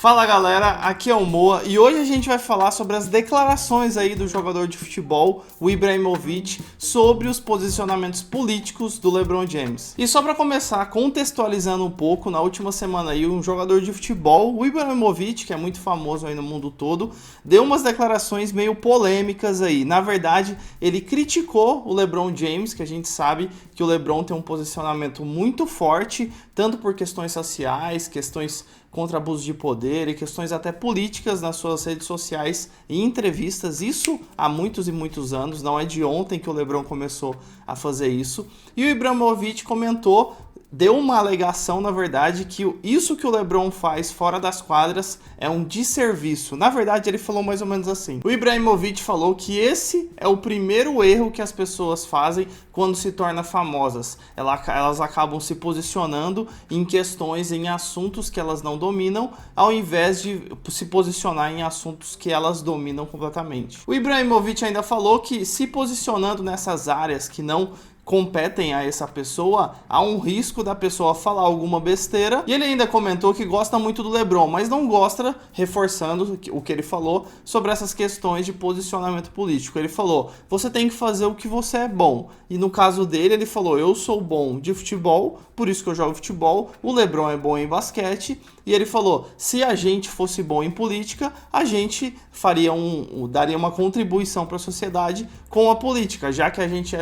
Fala galera, aqui é o Moa e hoje a gente vai falar sobre as declarações aí do jogador de futebol, o Ibrahimovic, sobre os posicionamentos políticos do LeBron James. E só para começar, contextualizando um pouco, na última semana aí um jogador de futebol, o Ibrahimovic, que é muito famoso aí no mundo todo, deu umas declarações meio polêmicas aí. Na verdade, ele criticou o LeBron James, que a gente sabe que o LeBron tem um posicionamento muito forte, tanto por questões sociais, questões contra abuso de poder e questões até políticas nas suas redes sociais e entrevistas, isso há muitos e muitos anos, não é de ontem que o LeBron começou a fazer isso. E o Ibrahimovic comentou, deu uma alegação, na verdade, que isso que o LeBron faz fora das quadras é um desserviço. Na verdade, ele falou mais ou menos assim. O Ibrahimovic falou que esse é o primeiro erro que as pessoas fazem quando se tornam famosas. Elas acabam se posicionando em questões, em assuntos que elas não dominam, ao invés de se posicionar em assuntos que elas dominam completamente. O Ibrahimovic ainda falou que se posicionando nessas áreas que não competem a essa pessoa, há um risco da pessoa falar alguma besteira. E ele ainda comentou que gosta muito do LeBron, mas não gosta, reforçando o que ele falou sobre essas questões de posicionamento político. Ele falou, você tem que fazer o que você é bom. E no caso dele, ele falou, eu sou bom de futebol, por isso que eu jogo futebol, o LeBron é bom em basquete. E ele falou, se a gente fosse bom em política, a gente daria uma contribuição para a sociedade com a política, já que a gente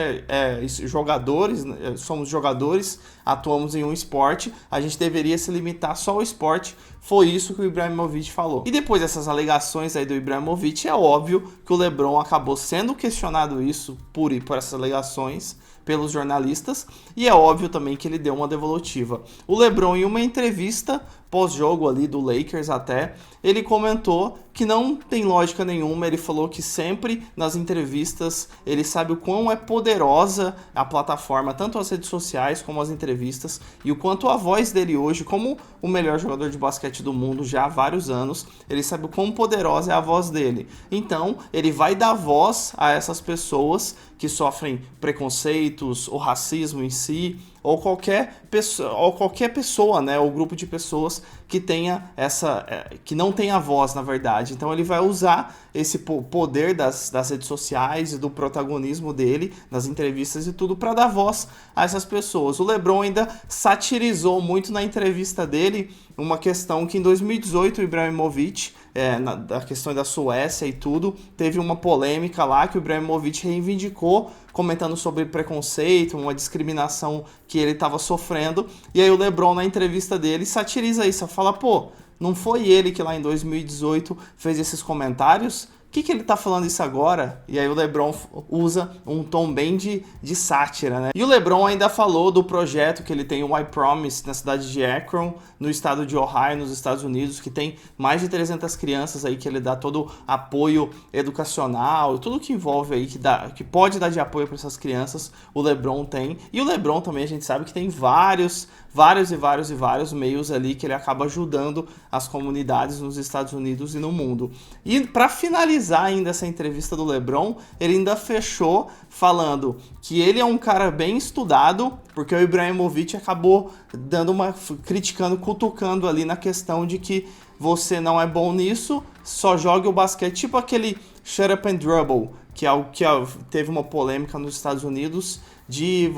somos jogadores, atuamos em um esporte, a gente deveria se limitar só ao esporte. Foi isso que o Ibrahimovic falou. E depois dessas alegações aí do Ibrahimovic, é óbvio que o LeBron acabou sendo questionado isso por essas alegações pelos jornalistas, e é óbvio também que ele deu uma devolutiva. O LeBron, em uma entrevista pós-jogo ali do Lakers até, ele comentou que não tem lógica nenhuma. Ele falou que sempre nas entrevistas ele sabe o quão é poderosa a plataforma, tanto as redes sociais como as entrevistas, e o quanto a voz dele hoje, como o melhor jogador de basquete do mundo já há vários anos, ele sabe o quão poderosa é a voz dele. Então, ele vai dar voz a essas pessoas que sofrem preconceitos, ou racismo em si, ou qualquer pessoa, né, ou grupo de pessoas que que não tenha voz, na verdade. Então ele vai usar esse poder das redes sociais e do protagonismo dele nas entrevistas e tudo para dar voz a essas pessoas. O LeBron ainda satirizou muito na entrevista dele uma questão que em 2018 o Ibrahimovic, da questão da Suécia e tudo, teve uma polêmica lá que o Ibrahimovic reivindicou, comentando sobre preconceito, uma discriminação que ele estava sofrendo, e aí o LeBron na entrevista dele satiriza isso, fala, pô, não foi ele que lá em 2018 fez esses comentários? O que ele tá falando isso agora? E aí o LeBron usa um tom bem de sátira, né? E o LeBron ainda falou do projeto que ele tem, o I Promise, na cidade de Akron, no estado de Ohio, nos Estados Unidos, que tem mais de 300 crianças aí, que ele dá todo apoio educacional, tudo que envolve aí, que pode dar de apoio para essas crianças, o LeBron tem. E o LeBron também, a gente sabe que tem vários meios ali que ele acaba ajudando as comunidades nos Estados Unidos e no mundo. E para finalizar ainda essa entrevista do LeBron, ele ainda fechou falando que ele é um cara bem estudado, porque o Ibrahimovic acabou cutucando ali na questão de que você não é bom nisso, só joga o basquete, tipo aquele shut up and dribble, que teve uma polêmica nos Estados Unidos, de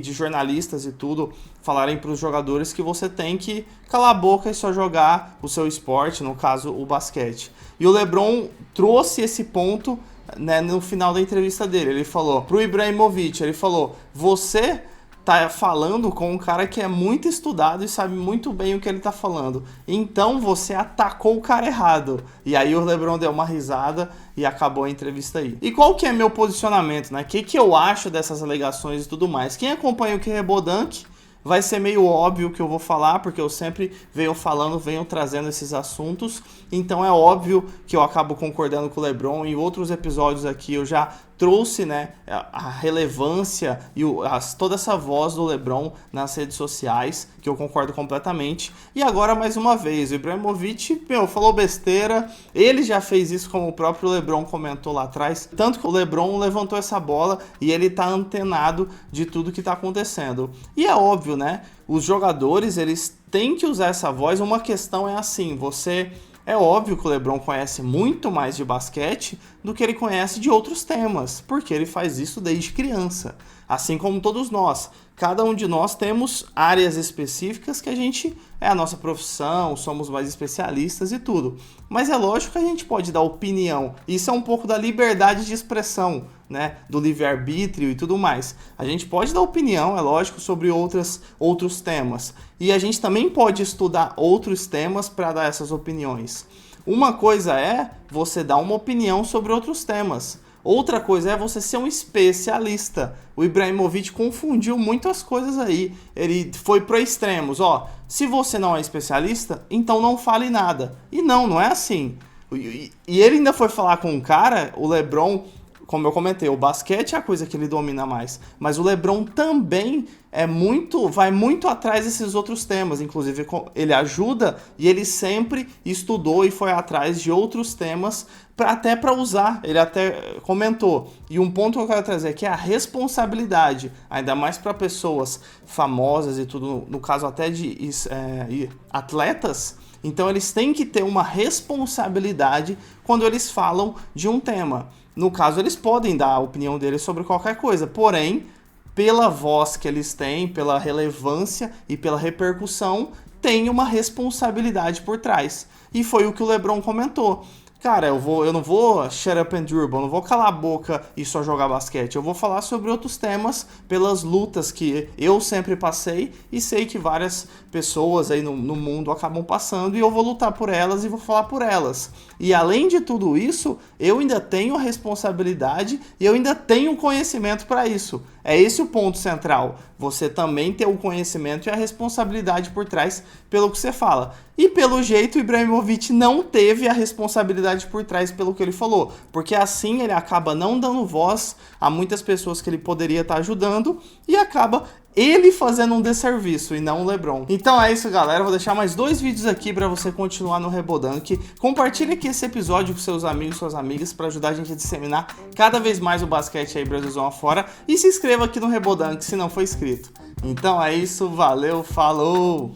jornalistas e tudo falarem para os jogadores que você tem que calar a boca e só jogar o seu esporte, no caso o basquete. E o LeBron trouxe esse ponto, né, no final da entrevista dele. Ele falou pro Ibrahimovic, ele falou, você tá falando com um cara que é muito estudado e sabe muito bem o que ele tá falando. Então você atacou o cara errado. E aí o LeBron deu uma risada e acabou a entrevista aí. E qual que é meu posicionamento, né? O que eu acho dessas alegações e tudo mais? Quem acompanha o Que Rebodank vai ser meio óbvio que eu vou falar, porque eu sempre venho trazendo esses assuntos. Então é óbvio que eu acabo concordando com o LeBron. Em outros episódios aqui eu já trouxe, né, a relevância e toda essa voz do LeBron nas redes sociais, que eu concordo completamente. E agora, mais uma vez, o Ibrahimovic, falou besteira. Ele já fez isso, como o próprio LeBron comentou lá atrás. Tanto que o LeBron levantou essa bola e ele tá antenado de tudo que tá acontecendo. E é óbvio, né? Os jogadores, eles têm que usar essa voz. Uma questão é assim, é óbvio que o LeBron conhece muito mais de basquete do que ele conhece de outros temas, porque ele faz isso desde criança. Assim como todos nós. Cada um de nós temos áreas específicas que é a nossa profissão, somos mais especialistas e tudo. Mas é lógico que a gente pode dar opinião. Isso é um pouco da liberdade de expressão, né? Do livre-arbítrio e tudo mais. A gente pode dar opinião, é lógico, sobre outros temas. E a gente também pode estudar outros temas para dar essas opiniões. Uma coisa é você dar uma opinião sobre outros temas. Outra coisa é você ser um especialista. O Ibrahimovic confundiu muitas coisas aí. Ele foi para extremos. Se você não é especialista, então não fale nada. E não é assim. E ele ainda foi falar com um cara, o LeBron, como eu comentei, o basquete é a coisa que ele domina mais. Mas o LeBron também vai muito atrás desses outros temas. Inclusive, ele ajuda e ele sempre estudou e foi atrás de outros temas até para usar. Ele até comentou. E um ponto que eu quero trazer aqui é a responsabilidade, ainda mais para pessoas famosas e tudo, no caso até de atletas. Então eles têm que ter uma responsabilidade quando eles falam de um tema. No caso, eles podem dar a opinião deles sobre qualquer coisa, porém, pela voz que eles têm, pela relevância e pela repercussão, tem uma responsabilidade por trás. E foi o que o LeBron comentou. Cara, eu não vou shut up and dribble, eu não vou calar a boca e só jogar basquete. Eu vou falar sobre outros temas pelas lutas que eu sempre passei e sei que várias pessoas aí no mundo acabam passando e eu vou lutar por elas e vou falar por elas. E além de tudo isso, eu ainda tenho a responsabilidade e eu ainda tenho conhecimento para isso. É esse o ponto central. Você também ter o conhecimento e a responsabilidade por trás pelo que você fala. E pelo jeito o Ibrahimovic não teve a responsabilidade por trás pelo que ele falou. Porque assim ele acaba não dando voz a muitas pessoas que ele poderia estar ajudando e acaba ele fazendo um desserviço e não o LeBron. Então é isso, galera. Vou deixar mais 2 vídeos aqui para você continuar no Rebodunk. Compartilhe aqui esse episódio com seus amigos e suas amigas para ajudar a gente a disseminar cada vez mais o basquete aí Brasilzão afora. E se inscreva aqui no Rebodunk se não for inscrito. Então é isso, valeu, falou!